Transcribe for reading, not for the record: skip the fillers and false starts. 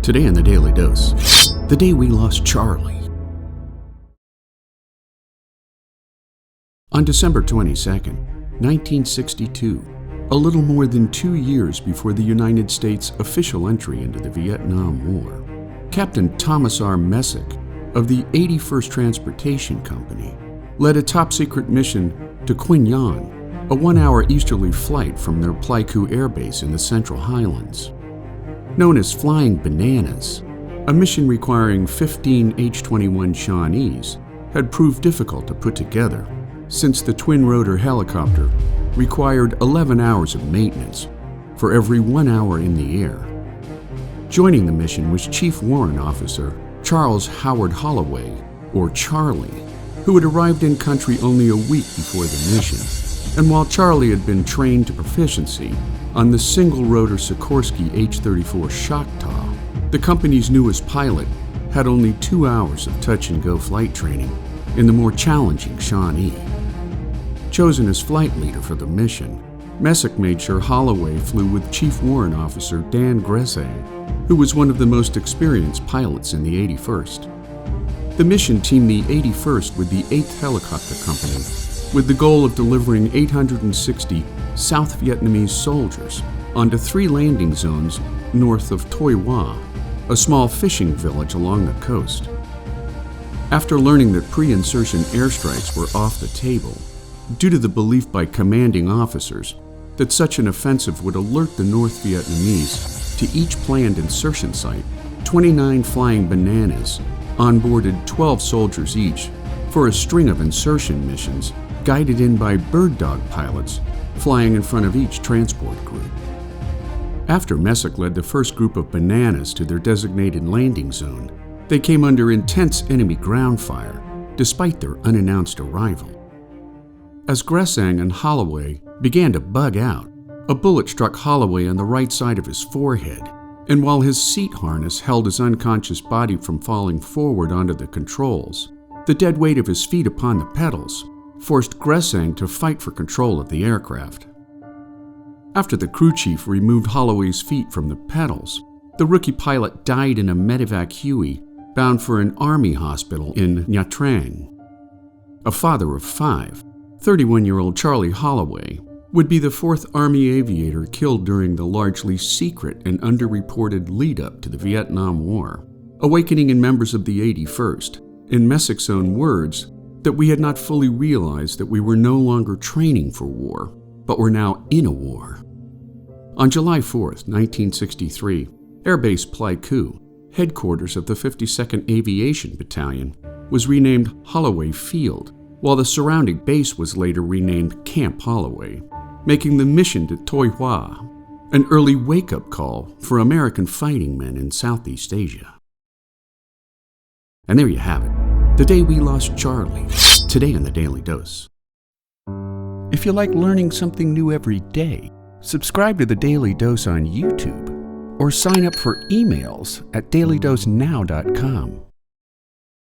Today in the Daily Dose, the day we lost Charlie. On December 22, 1962, a little more than 2 years before the United States' official entry into the Vietnam War, Captain Thomas R. Messick of the 81st Transportation Company led a top-secret mission to Qui Nhon, a 1-hour easterly flight from their Pleiku Air Base in the Central Highlands. Known as Flying Bananas, a mission requiring 15 H-21 Shawnees had proved difficult to put together, since the twin-rotor helicopter required 11 hours of maintenance for every 1 hour in the air. Joining the mission was Chief Warrant Officer Charles Holloway, or Charlie, who had arrived in country only a week before the mission. And while Charlie had been trained to proficiency on the single-rotor Sikorsky H-34 Choctaw, the company's newest pilot had only 2 hours of touch-and-go flight training in the more challenging Shawnee. Chosen as flight leader for the mission, Messick made sure Holloway flew with Chief Warrant Officer Dan Gressang, who was one of the most experienced pilots in the 81st. The mission teamed the 81st with the 8th Helicopter Company, with the goal of delivering 860 South Vietnamese soldiers onto 3 landing zones north of Toi Hoa, a small fishing village along the coast. After learning that pre-insertion airstrikes were off the table, due to the belief by commanding officers that such an offensive would alert the North Vietnamese to each planned insertion site, 29 Flying Bananas onboarded 12 soldiers each for a string of insertion missions guided in by bird dog pilots flying in front of each transport group. After Messick led the first group of Bananas to their designated landing zone, they came under intense enemy ground fire despite their unannounced arrival. As Gressang and Holloway began to bug out, a bullet struck Holloway on the right side of his forehead, and while his seat harness held his unconscious body from falling forward onto the controls, the dead weight of his feet upon the pedals forced Gressang to fight for control of the aircraft. After the crew chief removed Holloway's feet from the pedals, the rookie pilot died in a medevac Huey bound for an army hospital in Nha Trang. A father of 5, 31-year-old Charlie Holloway would be the 4th Army aviator killed during the largely secret and underreported lead-up to the Vietnam War, awakening in members of the 81st, in Messick's own words, that we had not fully realized that we were no longer training for war, but were now in a war. On July 4, 1963, Air Base Pleiku, headquarters of the 52nd Aviation Battalion, was renamed Holloway Field, while the surrounding base was later renamed Camp Holloway, making the mission to Toi Hoa an early wake-up call for American fighting men in Southeast Asia. And there you have it. The day we lost Charlie, today in the Daily Dose. If you like learning something new every day, subscribe to the Daily Dose on YouTube or sign up for emails at dailydosenow.com.